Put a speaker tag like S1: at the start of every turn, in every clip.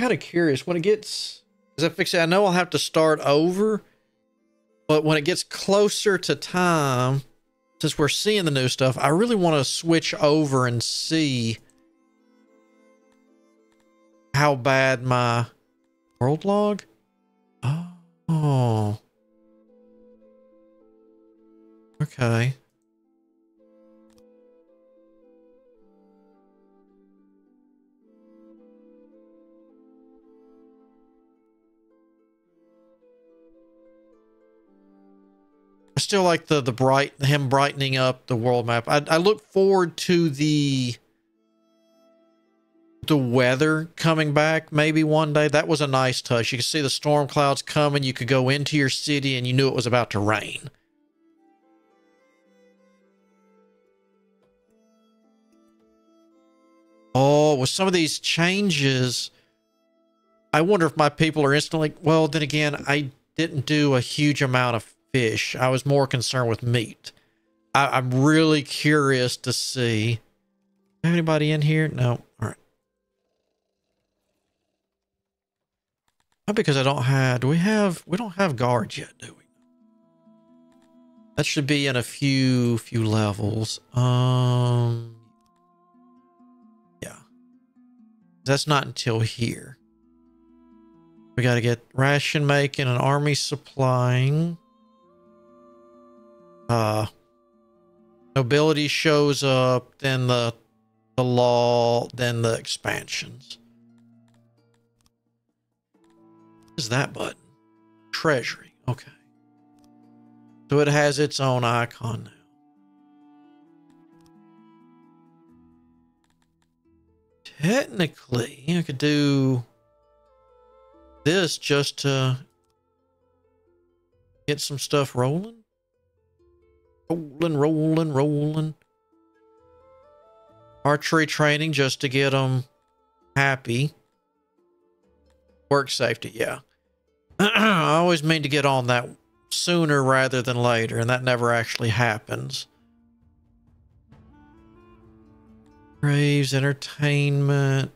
S1: kind of curious when it gets, as I fix it, I know I'll have to start over, but when it gets closer to time, since we're seeing the new stuff, I really want to switch over and see how bad my world log. Oh, okay. I still like him brightening up the world map. I look forward to the weather coming back maybe one day. That was a nice touch. You could see the storm clouds coming. You could go into your city and you knew it was about to rain. Oh, with some of these changes, I wonder if my people are instantly, well, then again, I didn't do a huge amount of fish. I was more concerned with meat. I'm really curious to see. Have anybody in here? No. All right. Not because I don't have, we don't have guards yet, do we? That should be in a few levels. Yeah. That's not until here. We got to get ration making, an army supplying. Nobility shows up, then the law, then the expansions. What is that button? Treasury. Okay. So it has its own icon now. Technically, I could do this just to get some stuff rolling. Rolling. Archery training just to get them happy. Work safety, yeah. I always mean to get on that sooner rather than later, and that never actually happens. Graves, entertainment.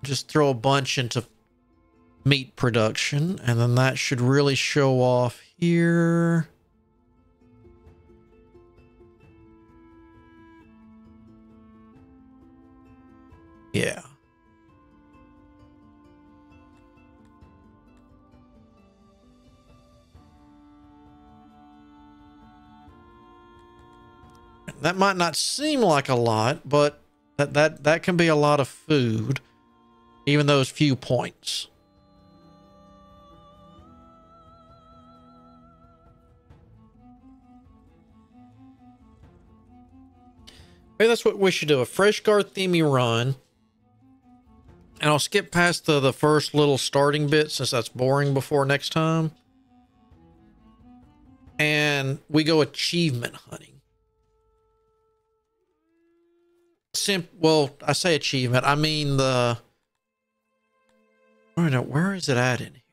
S1: Just throw a bunch into meat production, and then that should really show off here. Yeah. That might not seem like a lot, but that can be a lot of food. Even those few points. Maybe that's what we should do. A fresh guard themey run. And I'll skip past the first little starting bit since that's boring before next time. And we go achievement hunting. Well, I say achievement. I mean the... Where is it at in here?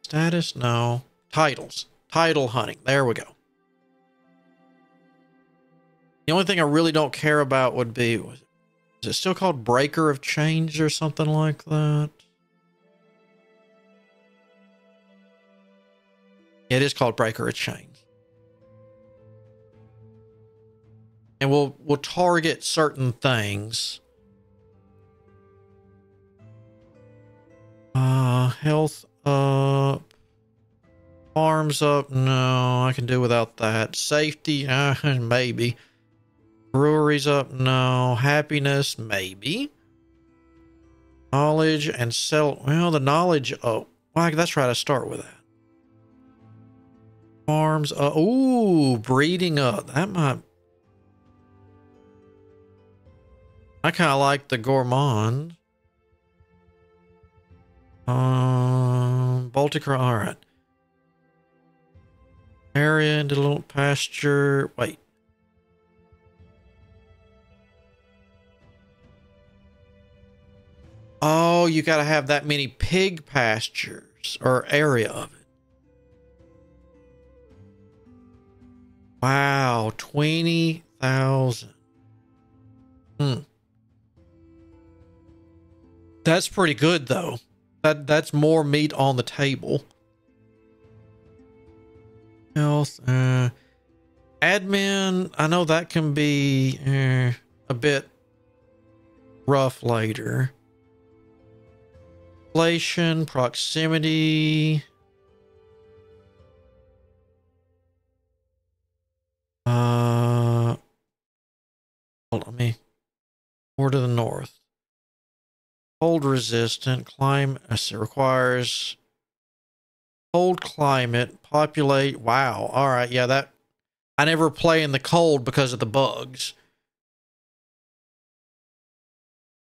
S1: Status? No. Titles. Title hunting. There we go. The only thing I really don't care about would be, is it still called Breaker of Chains or something like that? Yeah, it is called Breaker of Chains. And we'll target certain things. Health up. Farms up. No, I can do without that. Safety, maybe. Breweries up. No. Happiness, maybe. Knowledge and sell. Well, the knowledge. Oh, well, that's right. I start with that. Farms. Ooh, breeding up. That might. I kind of like the gourmand. Baltic. All right. Area into little pasture. Wait. Oh, you got to have that many pig pastures or area of it. Wow, 20,000. That's pretty good though. That's more meat on the table. Health, admin. I know that can be a bit rough later. Inflation, proximity. Hold on, me. More to the north. Cold resistant climate. It requires cold climate. Populate. Wow. All right. Yeah, that I never play in the cold because of the bugs.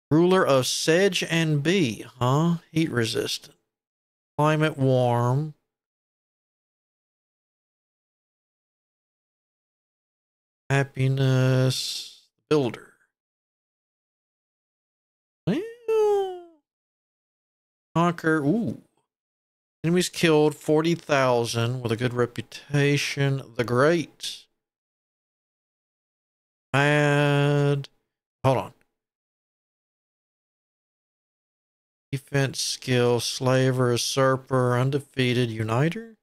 S1: Ruler of Sedge and Bee, huh? Heat resistant. Climate warm. Happiness. Builder. Well, conquer. Ooh. Enemies killed 40,000 with a good reputation. The Great. Mad. Hold on. Defense skill. Slaver. Usurper. Undefeated. Uniter.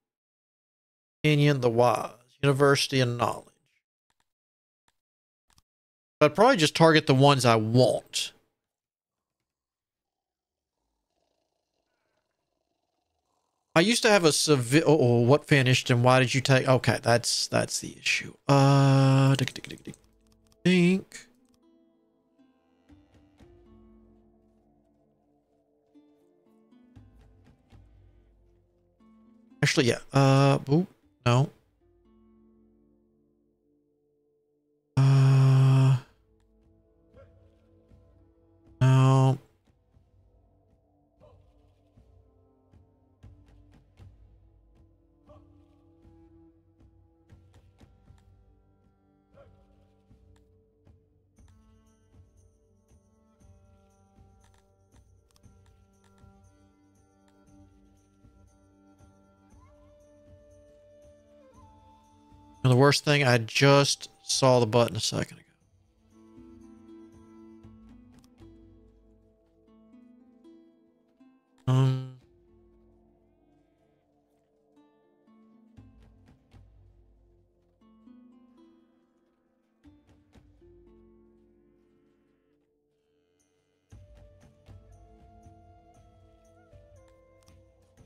S1: Opinion. The Wise. University and Knowledge. I'd probably just target the ones I want. I used to have a civil. Oh, what finished and why did you take? Okay, that's the issue. Think. Actually, yeah. Oh, no. No. And the worst thing, I just saw the button a second ago.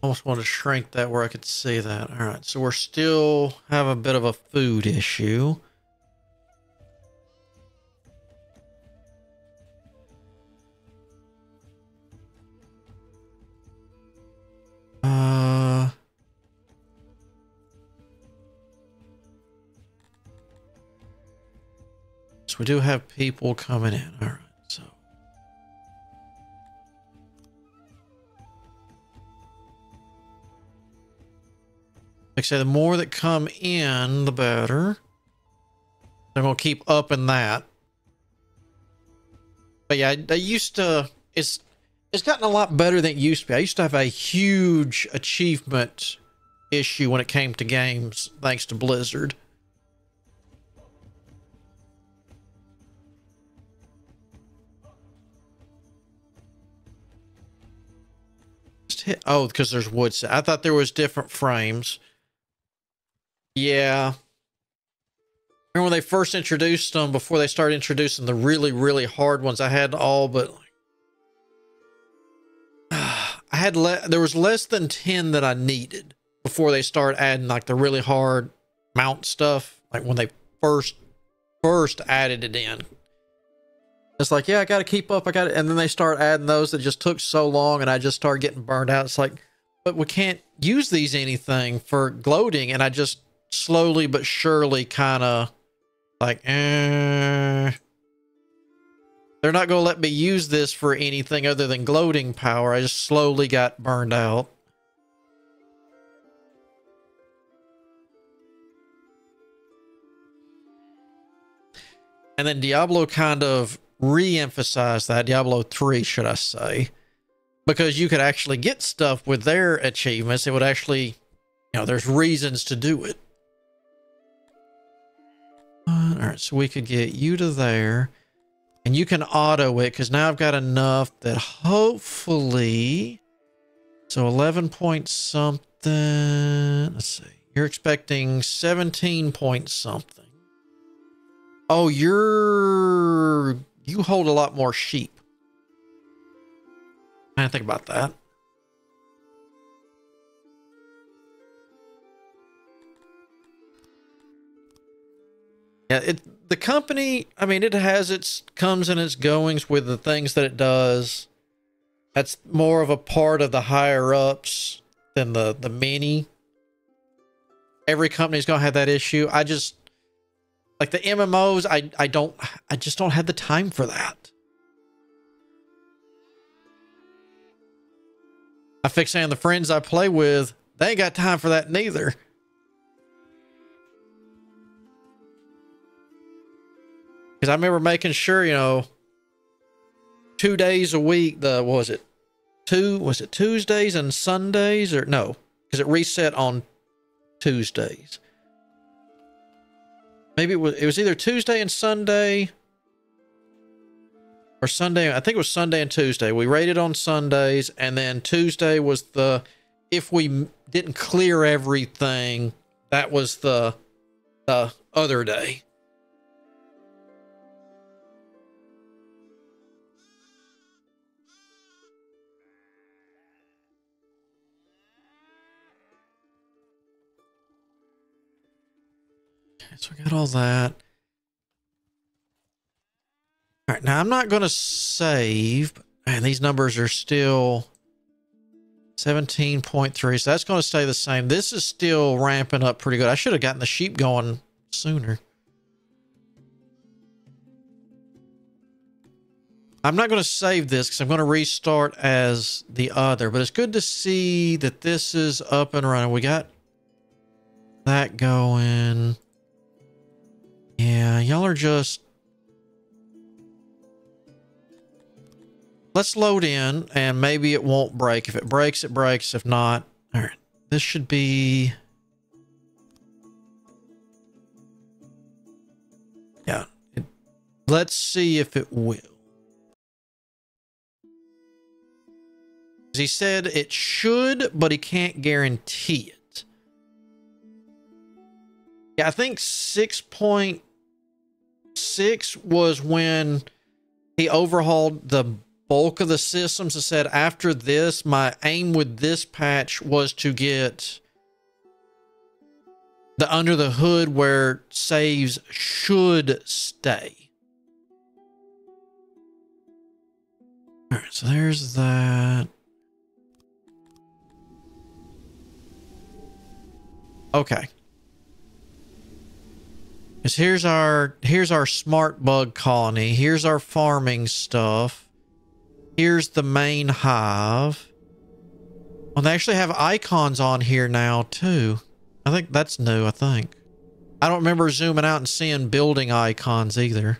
S1: Almost want to shrink that where I could see that. All right, so we're still have a bit of a food issue. So we do have people coming in. All right, so. Like I say, the more that come in, the better. I'm going to keep upping that. But yeah, I used to, it's gotten a lot better than it used to be. I used to have a huge achievement issue when it came to games, thanks to Blizzard. Oh, because there's wood. I thought there was different frames. Yeah. Remember when they first introduced them, before they started introducing the really, really hard ones, I had all but I had there was less than 10 that I needed before they start adding like the really hard mount stuff. Like when they first added it in. It's like, yeah, I got to keep up. I got it. And then they start adding those that just took so long and I just started getting burned out. It's like, but we can't use these anything for gloating. And I just slowly but surely kind of like, they're not going to let me use this for anything other than gloating power. I just slowly got burned out. And then Diablo kind of re-emphasized that, Diablo 3, should I say, because you could actually get stuff with their achievements. It would actually, you know, there's reasons to do it. All right, so we could get you to there. And you can auto it because now I've got enough that hopefully... So 11 point something. Let's see. You're expecting 17 point something. Oh, you hold a lot more sheep. I didn't think about that. Yeah, the company, I mean, it has its comes and its goings with the things that it does. That's more of a part of the higher ups than the many. Every company's gonna have that issue. I just like the MMOs, I just don't have the time for that. I fix saying the friends I play with, they ain't got time for that neither. Because I remember making sure, you know, 2 days a week, was it Tuesdays and Sundays? Or no, because it reset on Tuesdays. Maybe it was either Tuesday and Sunday or Sunday. I think it was Sunday and Tuesday. We rated on Sundays, and then Tuesday was if we didn't clear everything, that was the other day. So we got all that. All right, now I'm not going to save. Man, these numbers are still 17.3. So that's going to stay the same. This is still ramping up pretty good. I should have gotten the sheep going sooner. I'm not going to save this because I'm going to restart as the other. But it's good to see that this is up and running. We got that going. Yeah, y'all are just... Let's load in, and maybe it won't break. If it breaks, it breaks. If not... All right. This should be... Yeah. Let's see if it will. He said it should, but he can't guarantee it. Yeah, I think 6.6 was when he overhauled the bulk of the systems and said, after this, my aim with this patch was to get the under the hood where saves should stay. All right, so there's that. Okay. Because here's our smart bug colony. Here's our farming stuff. Here's the main hive. Well, they actually have icons on here now too. I think that's new, I think. I don't remember zooming out and seeing building icons either.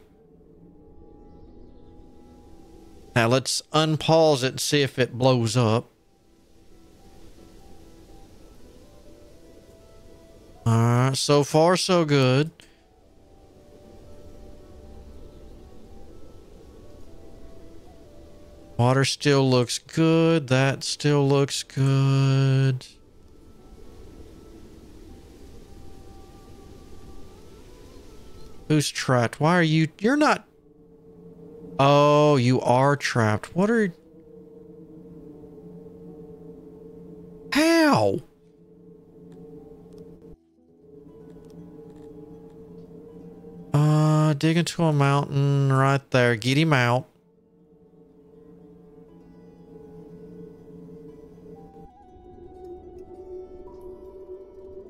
S1: Now let's unpause it and see if it blows up. Alright, so far so good. Water still looks good. That still looks good. Who's trapped? Why are you... You're not... Oh, you are trapped. What are... How? Dig into a mountain right there. Get him out.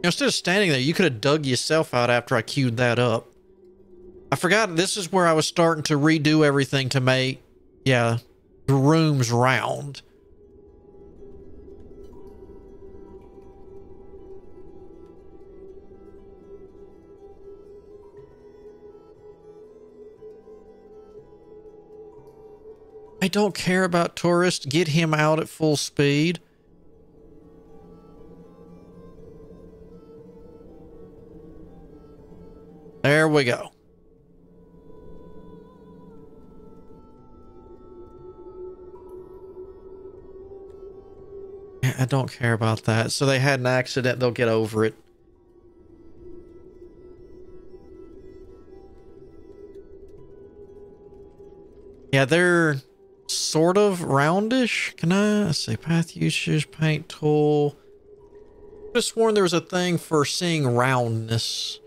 S1: Instead of standing there, you could have dug yourself out after I queued that up. I forgot this is where I was starting to redo everything to make, yeah, the rooms round. I don't care about tourists. Get him out at full speed. There we go. I don't care about that. So they had an accident. They'll get over it. Yeah, they're sort of roundish. Can I say path usage, paint tool? I just sworn there was a thing for seeing roundness.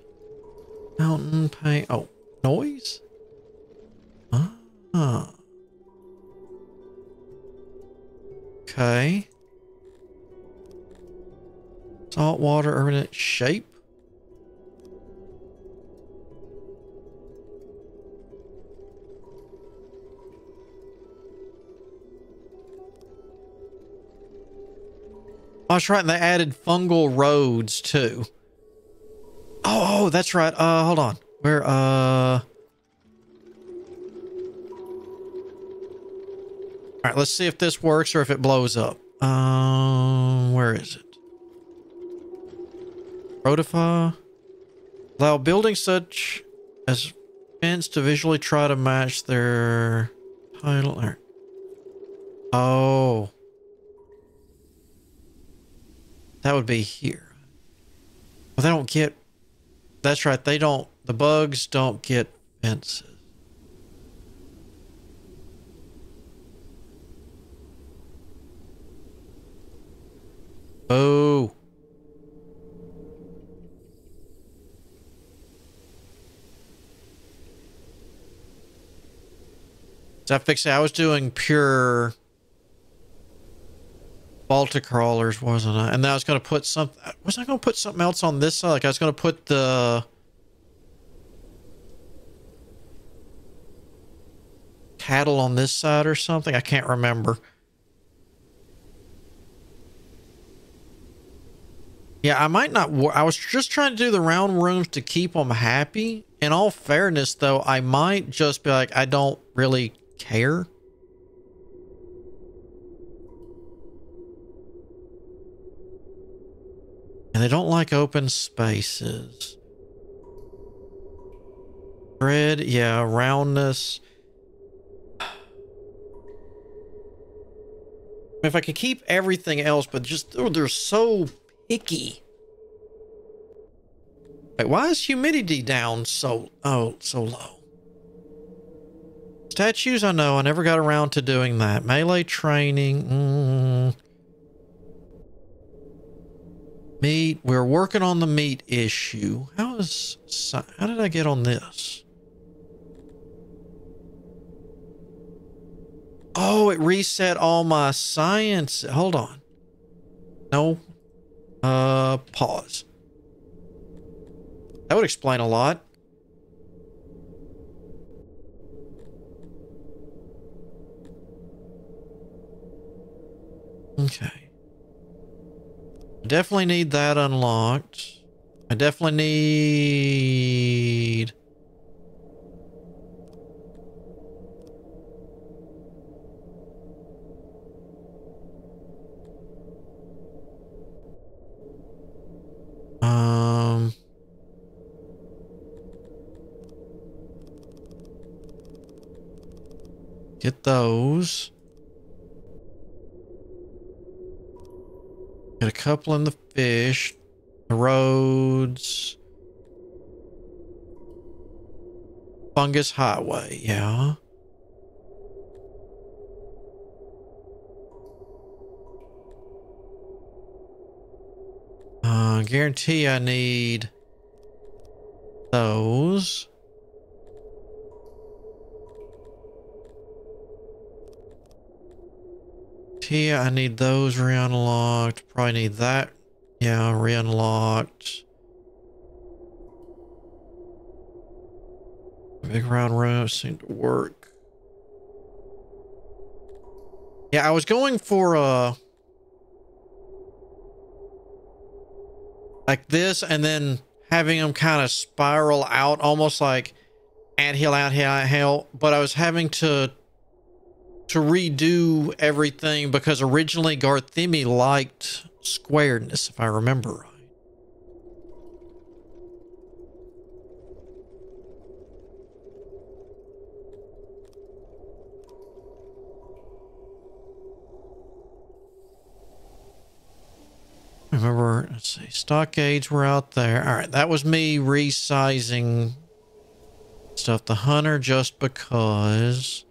S1: Mountain paint. Oh, noise? Ah. Okay. Saltwater, urban shape. Oh, that's right. And they added fungal roads too. Oh, that's right. Hold on. Where, all right, let's see if this works or if it blows up. Where is it? Rotify. Allow buildings such as fence to visually try to match their title. Oh. That would be here. Well, they don't get... That's right. They don't... The bugs don't get fences. Oh. So I fixed it. I was doing pure Baltic crawlers, wasn't I? And then I was going to put something... Was I going to put something else on this side? Like I was going to put the... cattle on this side or something? I can't remember. Yeah, I might not... I was just trying to do the round rooms to keep them happy. In all fairness, though, I might just be like, I don't really care. And they don't like open spaces. Thread, yeah, roundness. If I could keep everything else, but just, oh, they're so picky. Wait, why is humidity down so low? Statues, I know. I never got around to doing that. Melee training. Meat. We're working on the meat issue. How did I get on this? Oh, it reset all my science. Hold on. No. Pause. That would explain a lot. Okay. I definitely need that unlocked. I definitely need... Get those. Get a couple in the fish. The roads. Fungus highway, yeah. Guarantee I need those. I need those re-unlocked. Probably need that. Yeah, re-unlocked. Big round room seemed to work. Yeah, I was going for like this and then having them kind of spiral out almost like anthill, anthill, but I was having to redo everything because originally Garthemi liked squareness, if I remember right. Remember, let's see, stockades were out there. All right, that was me resizing stuff. The hunter, just because.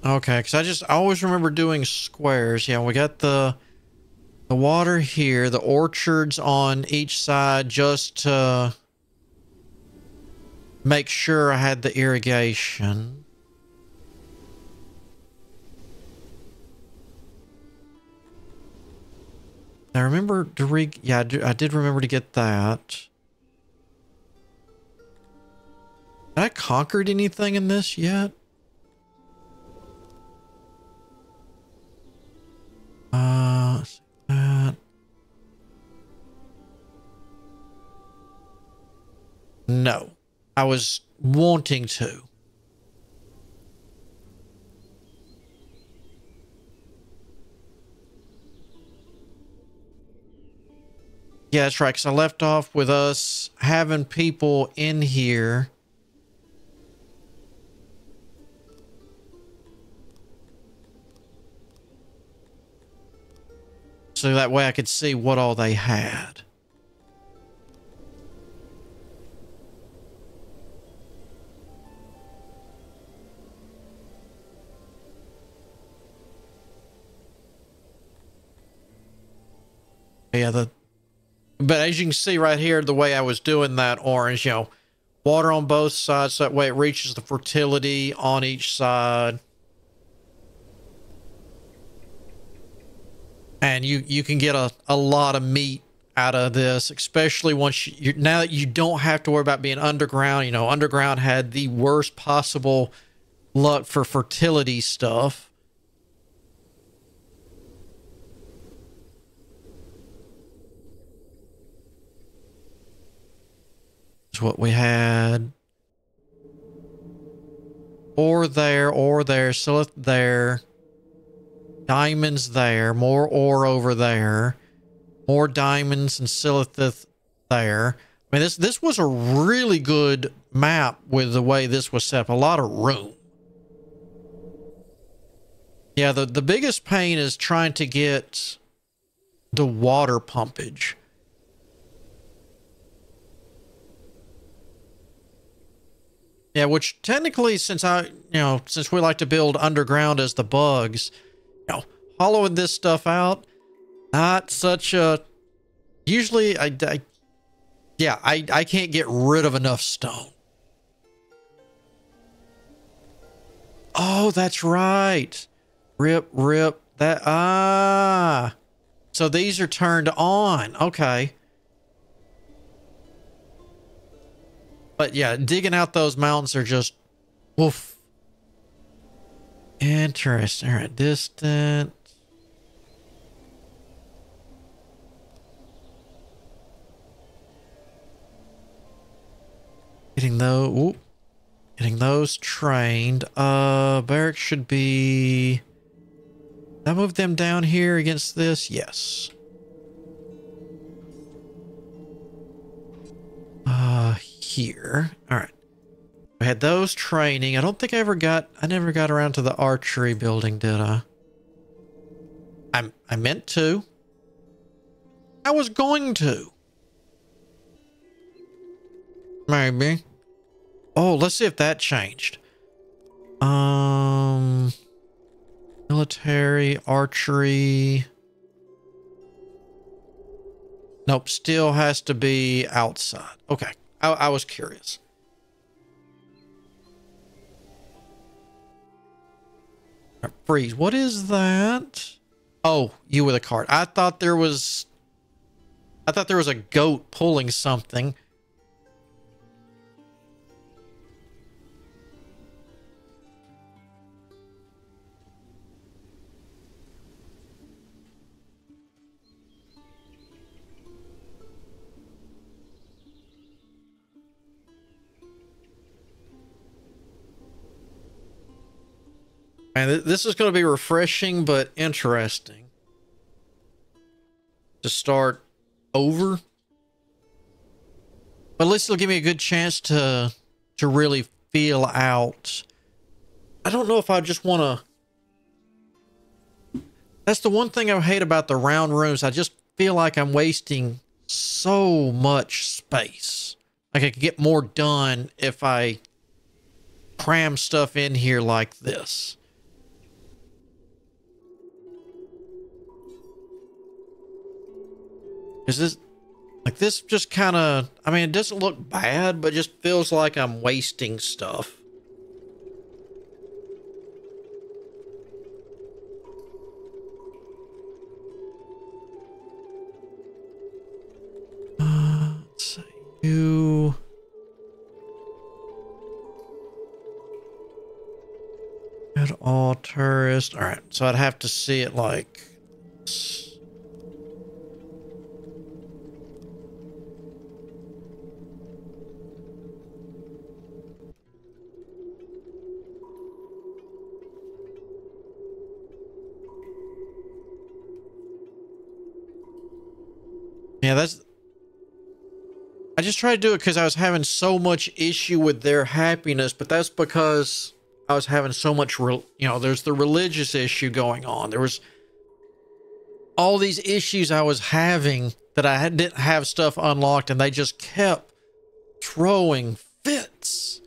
S1: Okay, because I always remember doing squares. Yeah, we got the water here, the orchards on each side, just to make sure I had the irrigation. I remember to yeah, I did remember to get that. Had I conquered anything in this yet? Let's see that. No, I was wanting to. Yeah, that's right, because I left off with us having people in here. So that way I could see what all they had. Yeah, but as you can see right here, the way I was doing that orange, you know, water on both sides, so that way it reaches the fertility on each side. And you can get a lot of meat out of this, especially once now that you don't have to worry about being underground. You know, underground had the worst possible luck for fertility stuff. That's what we had. Ore there, silith there. Diamonds there, more ore over there, more diamonds and silithith there. I mean, this was a really good map with the way this was set up. A lot of room. Yeah, the biggest pain is trying to get the water pumpage. Yeah, which technically, since we like to build underground as the bugs, you know, hollowing this stuff out, not such a, usually I can't get rid of enough stone. Oh, that's right. Rip that. So these are turned on. Okay. But yeah, digging out those mountains are just woof. Interesting. All right, distant. Getting those trained. Barracks should be. Did I move them down here against this? Yes. Here. All right. I had those training. I don't think I never got around to the archery building, did I? I meant to. I was going to. Maybe. Oh, let's see if that changed. Military, archery. Nope, still has to be outside. Okay. I was curious. Freeze. What is that? Oh, you with a cart. I thought there was a goat pulling something. And this is going to be refreshing, but interesting to start over. But at least it'll give me a good chance to really feel out. I don't know if I just want to. That's the one thing I hate about the round rooms. I just feel like I'm wasting so much space. Like I could get more done if I cram stuff in here like this. Is this like this just kind of, I mean, it doesn't look bad, but just feels like I'm wasting stuff. Let's see. You at all tourists. All right, so I'd have to see it like this. Yeah, that's. I just tried to do it because I was having so much issue with their happiness, but that's because I was having so much, there's the religious issue going on. There was all these issues I was having that I didn't have stuff unlocked, and they just kept throwing fits.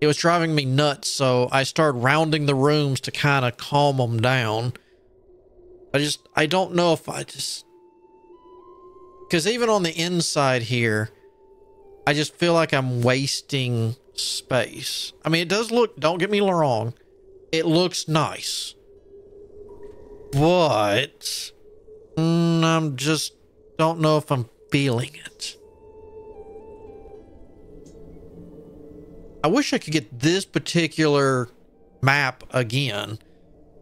S1: It was driving me nuts, so I started rounding the rooms to kind of calm them down. I don't know if because even on the inside here, I just feel like I'm wasting space. I mean, it does look, don't get me wrong, it looks nice. But I'm just don't know if I'm feeling it. I wish I could get this particular map again,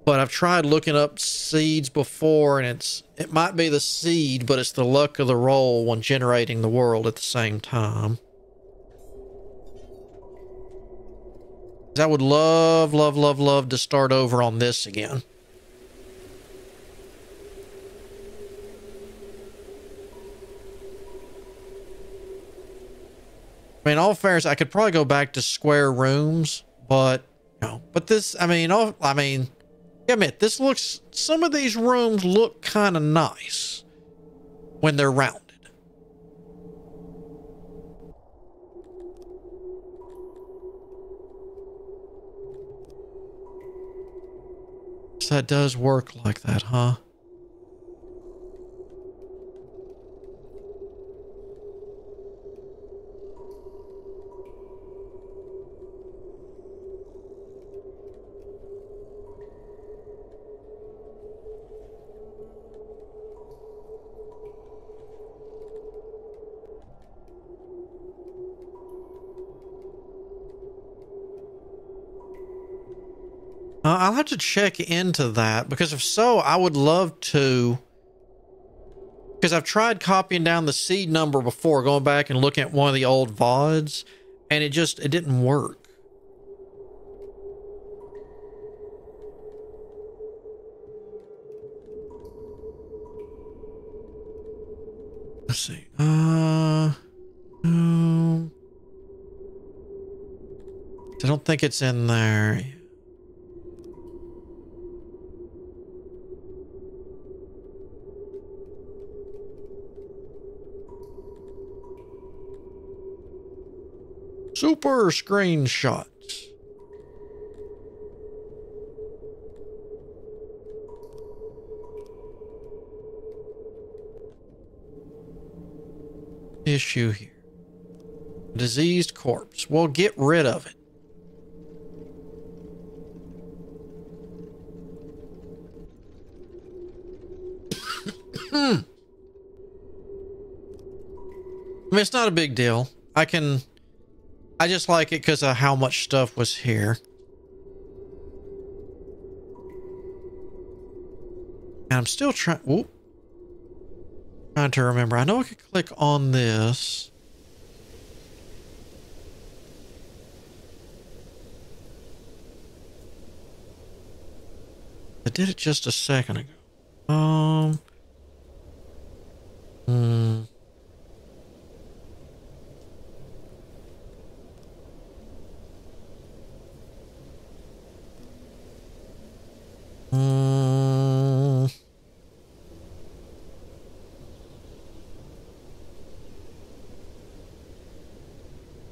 S1: but I've tried looking up seeds before, and it might be the seed, but it's the luck of the roll when generating the world at the same time. I would love, love, love, love to start over on this again. I mean, in all fairness, I could probably go back to square rooms, but no. But this, admit, this looks, some of these rooms look kind of nice when they're rounded. So that does work like that, huh? I'll have to check into that, because if so, I would love to, because I've tried copying down the seed number before, going back and looking at one of the old VODs, and it didn't work. Let's see. I don't think it's in there. Super screenshots. Issue here. Diseased corpse. Well, get rid of it. I mean, it's not a big deal. I just like it because of how much stuff was here. And I'm still trying to remember. I know I could click on this. did it just a second ago. Hmm. Hmm.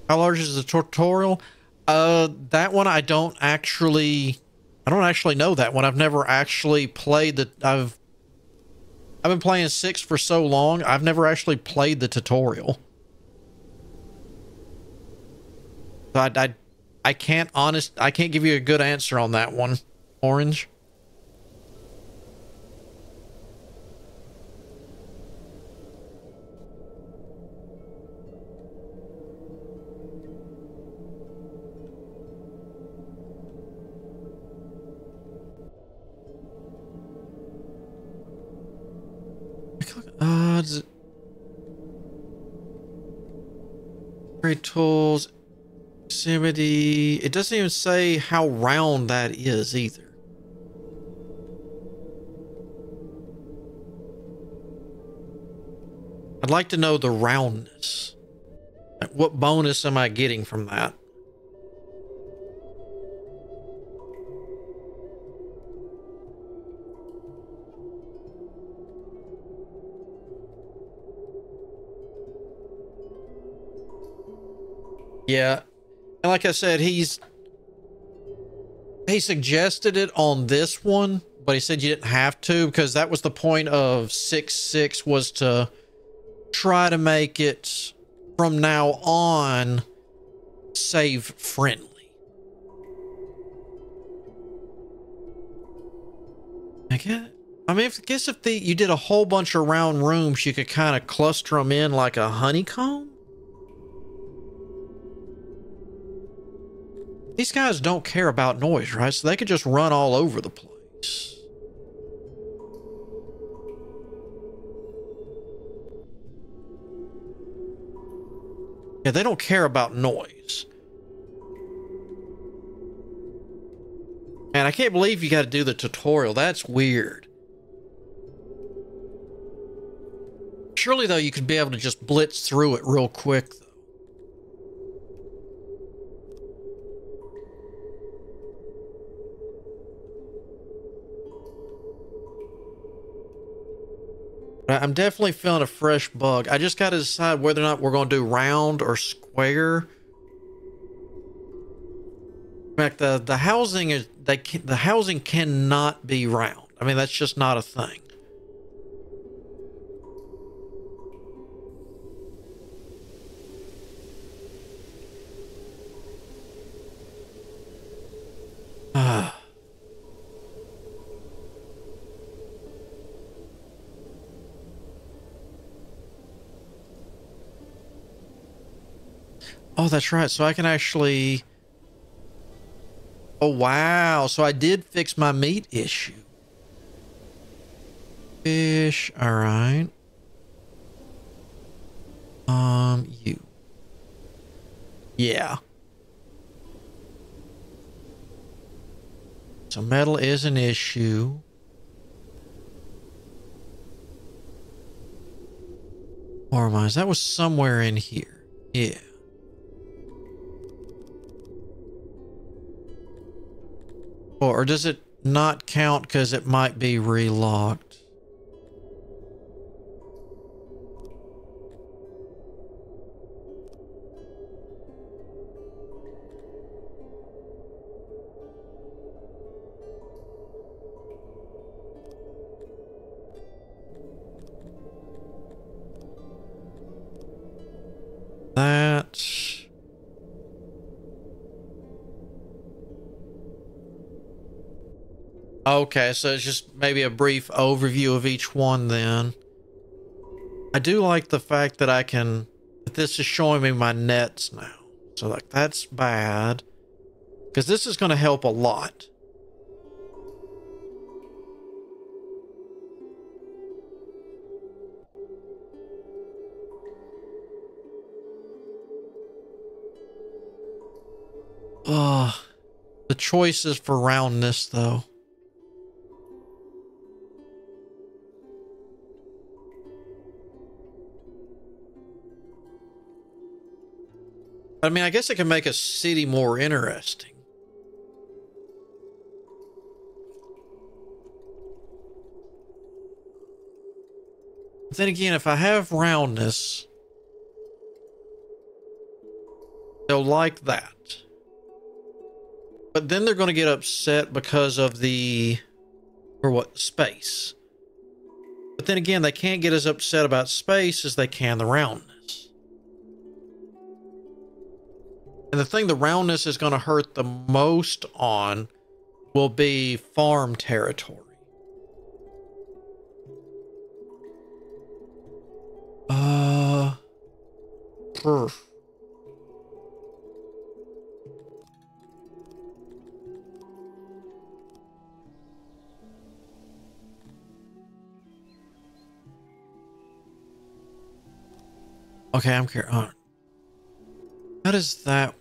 S1: How large is the tutorial? That one I don't actually know that one. I've never actually played the. I've been playing Syx for so long. I've never actually played the tutorial. So I can't give you a good answer on that one. Orange. Great tools. Proximity. It doesn't even say how round that is either. I'd like to know the roundness. What bonus am I getting from that? Yeah. And like I said, he suggested it on this one, but he said you didn't have to, because that was the point of 6.6, was to try to make it from now on save friendly. I guess if you did a whole bunch of round rooms, you could kind of cluster them in like a honeycomb. These guys don't care about noise, right? So they could just run all over the place. Yeah, they don't care about noise. Man, I can't believe you got to do the tutorial. That's weird. Surely, though, you could be able to just blitz through it real quick, though. I'm definitely feeling a fresh bug. I just got to decide whether or not we're going to do round or square. In fact, the housing is the housing cannot be round. I mean, that's just not a thing. Oh, that's right. So I can actually... Oh, wow. So I did fix my meat issue. Fish. All right. You. Yeah. So metal is an issue. Hormones. That was somewhere in here. Yeah. Or does it not count because it might be relocked? That... Okay, so it's just maybe a brief overview of each one then. I do like the fact that that this is showing me my nets now. So like that's bad, because this is going to help a lot. The choices for roundness though. I mean, I guess it can make a city more interesting. But then again, if I have roundness, they'll like that. But then they're going to get upset because of space. But then again, they can't get as upset about space as they can the roundness. And the thing the roundness is going to hurt the most on will be farm territory. Perf. Okay, I'm curious. How does that work?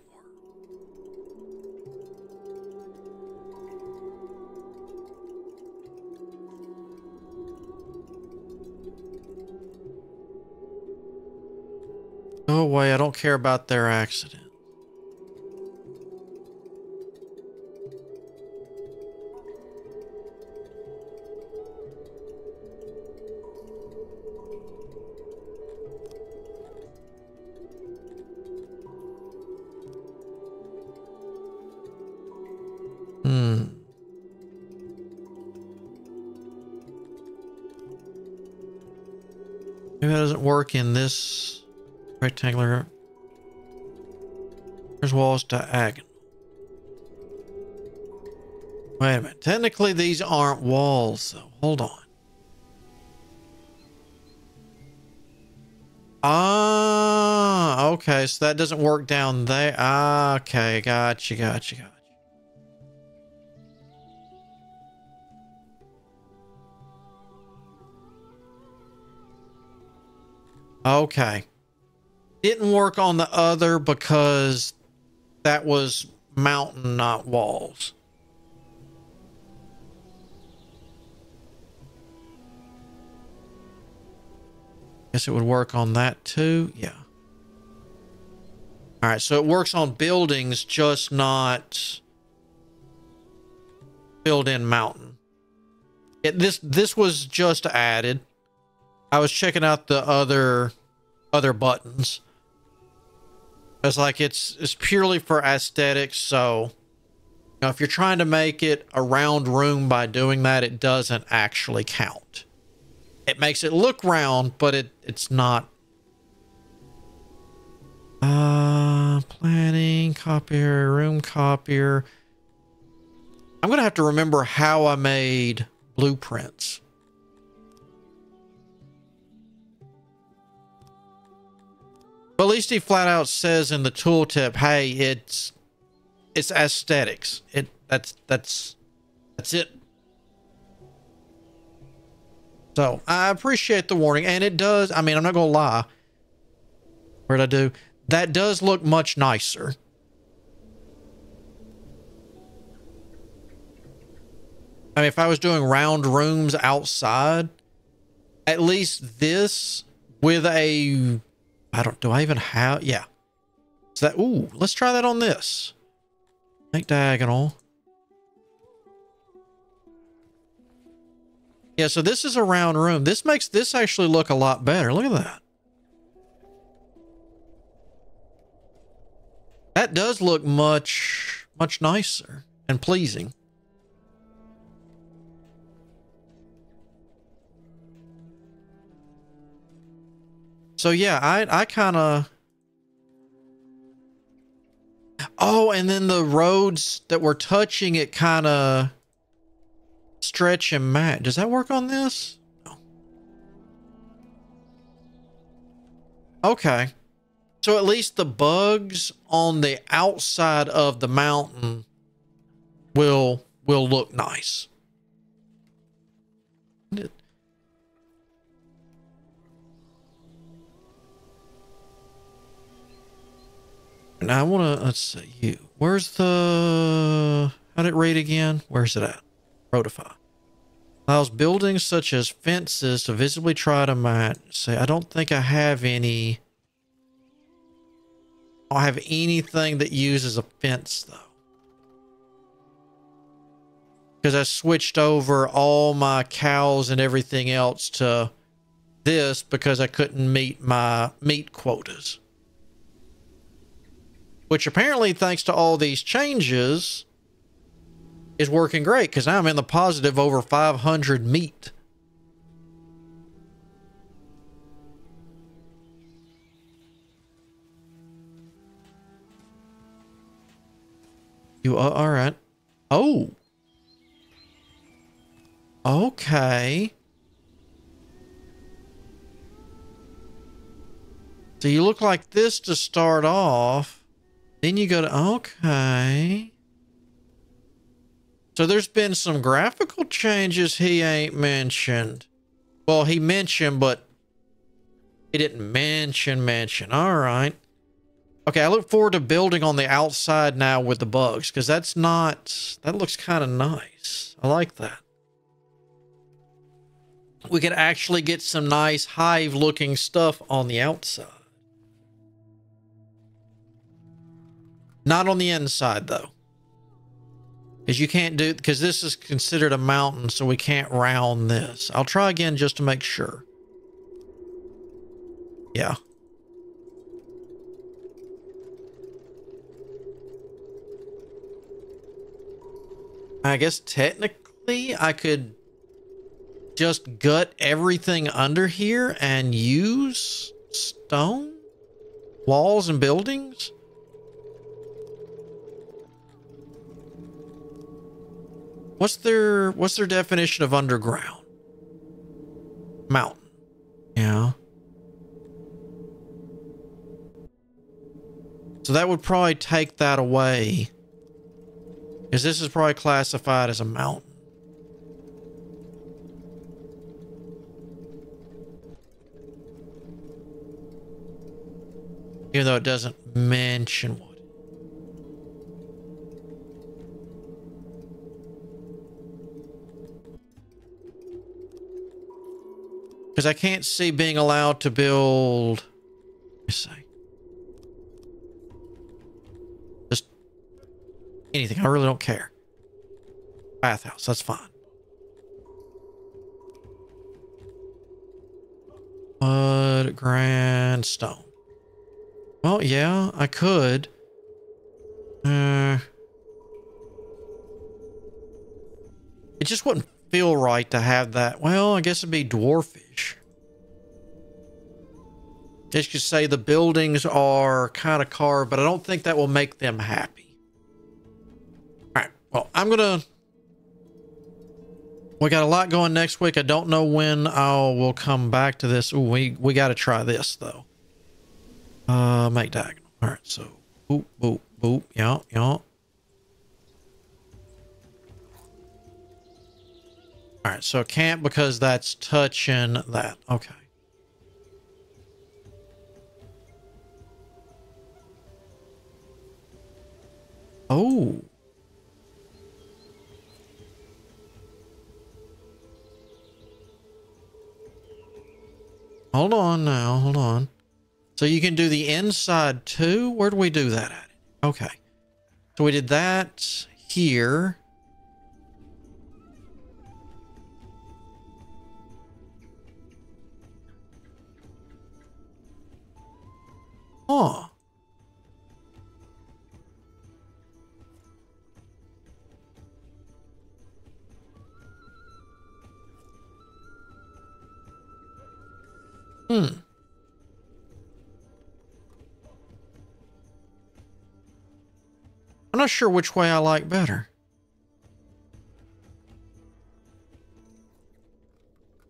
S1: Go away. I don't care about their accident. Maybe that doesn't work in this rectangular. There's walls diagonal. Wait a minute. Technically, these aren't walls, though. Hold on. Ah, okay. So that doesn't work down there. Ah, okay. Gotcha. Okay. Didn't work on the other because that was mountain, not walls. Guess it would work on that too. Yeah. All right. So it works on buildings, just not filled in mountain. This was just added. I was checking out the other buttons. It's like it's purely for aesthetics. So, you know, if you're trying to make it a round room by doing that, it doesn't actually count. It makes it look round, but it's not. Planning, copier, room copier. I'm gonna have to remember how I made blueprints. But at least he flat out says in the tooltip, hey, it's aesthetics. That's it. So I appreciate the warning, and it does. I mean, I'm not gonna lie. What'd I do? That does look much nicer. I mean, if I was doing round rooms outside, at least this with a, do I even have, yeah. So that, ooh, let's try that on this. Make diagonal. Yeah, so this is a round room. This makes this actually look a lot better. Look at that. That does look much nicer and pleasing. So yeah, I kind of. Oh, and then the roads that we're touching, it kind of stretch and match. Does that work on this? No. Okay. So at least the bugs on the outside of the mountain will look nice. Now I want to, let's see you. Where's the, how'd it rate again? Where's it at? Rotify. Allows buildings such as fences to visibly try to match. Say, I don't think I have any. I don't have anything that uses a fence, though. Because I switched over all my cows and everything else to this because I couldn't meet my meat quotas. Which apparently, thanks to all these changes, is working great because now I'm in the positive over 500 meat. You are all right. Oh. Okay. So you look like this to start off. Then you go to, okay. So there's been some graphical changes he ain't mentioned. Well, he mentioned, but he didn't mention. All right. Okay, I look forward to building on the outside now with the bugs, because that looks kind of nice. I like that. We could actually get some nice hive-looking stuff on the outside. Not on the inside, though. Because you can't do... Because this is considered a mountain, so we can't round this. I'll try again just to make sure. Yeah. I guess technically I could just gut everything under here and use stone walls and buildings. What's their definition of underground? Mountain. Yeah. So that would probably take that away. Because this is probably classified as a mountain. Even though it doesn't mention wood. Because I can't see being allowed to build... Let me see. Just anything. I really don't care. Bathhouse, that's fine. Wood, grand, stone. Well, yeah, I could. It just wouldn't feel right to have that. Well, I guess it'd be dwarfish. Just to say the buildings are kind of carved, but I don't think that will make them happy. All right. Well, we got a lot going next week. I don't know when we'll come back to this. Ooh, we got to try this though. Make diagonal. All right. So, boop, boop, boop. Yeah, yeah. All right. So it can't because that's touching that. Okay. Oh. Hold on now. Hold on. So you can do the inside too? Where do we do that at? Okay. So we did that here. Oh. Hmm. I'm not sure which way I like better.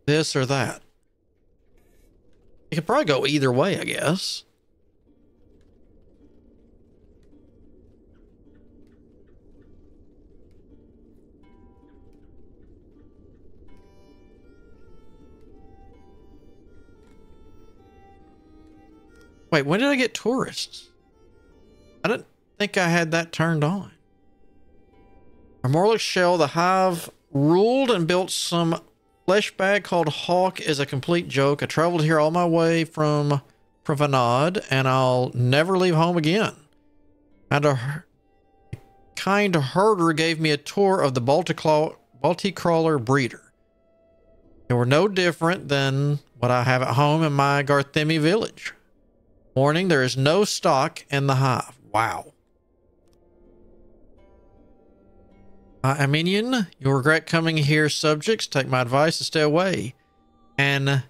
S1: This or that. You could probably go either way, I guess. Wait, when did I get tourists? I didn't think I had that turned on. Our Morlick Shell, the hive ruled and built some flesh bag called Hawk is a complete joke. I traveled here all my way from promenade, and I'll never leave home again. And a kind herder gave me a tour of the multi-crawler breeder. They were no different than what I have at home in my Garthemi village. Warning, there is no stock in the hive. Wow. Armenian, you'll regret coming here, subjects. Take my advice and stay away. And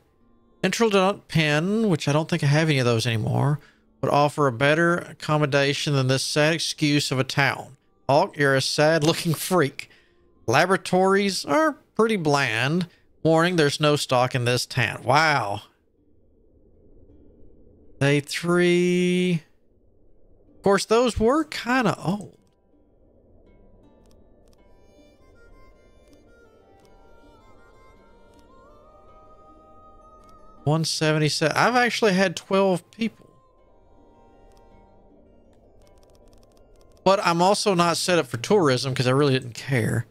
S1: Intradont pen, which I don't think I have any of those anymore, would offer a better accommodation than this sad excuse of a town. Hawk, you're a sad-looking freak. Laboratories are pretty bland. Warning, there's no stock in this town. Wow. Day 3. Of course, those were kind of old. 177. I've actually had 12 people. But I'm also not set up for tourism because I really didn't care.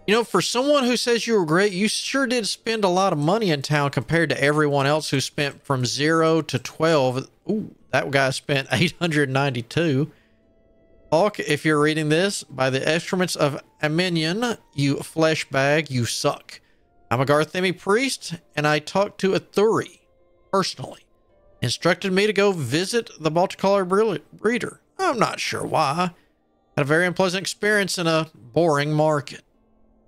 S1: You know, for someone who says you were great, you sure did spend a lot of money in town compared to everyone else who spent from 0 to 12. Ooh, that guy spent 892. Hawk, if you're reading this, by the excrements of Aminion, you flesh bag, you suck. I'm a Garthemi priest, and I talked to Athuri personally. Instructed me to go visit the multicolor breeder. I'm not sure why. Had a very unpleasant experience in a boring market.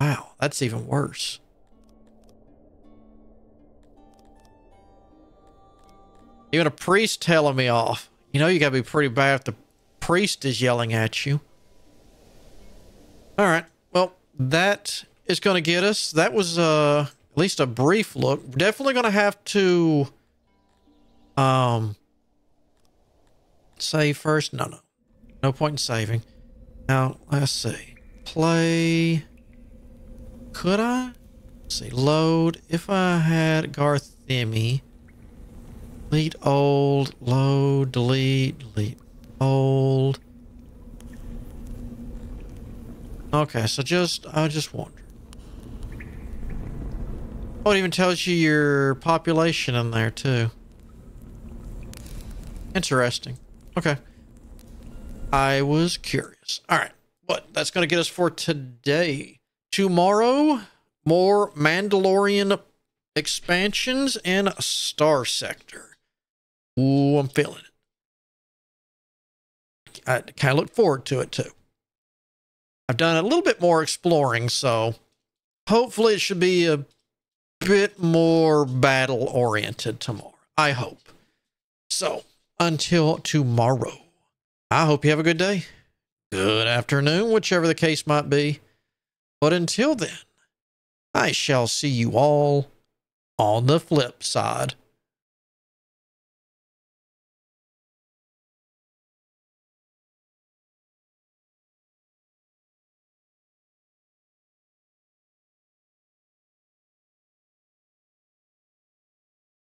S1: Wow, that's even worse. Even a priest telling me off. You know, you gotta be pretty bad if the priest is yelling at you. All right, well, that is going to get us. That was at least a brief look. Definitely going to have to save first. No point in saving. Now let's see. Play. Could I? Let's see. Load. If I had Garthemi. Delete old. Load. Delete old. Okay, so I just wonder. Oh, it even tells you your population in there, too. Interesting. Okay. I was curious. All right. But that's going to get us for today. Tomorrow, more Mandalorian expansions and Star Sector. Ooh, I'm feeling it. I kind of look forward to it, too. I've done a little bit more exploring, so hopefully it should be a bit more battle-oriented tomorrow. I hope. So, until tomorrow, I hope you have a good day, good afternoon, whichever the case might be. But until then, I shall see you all on the flip side.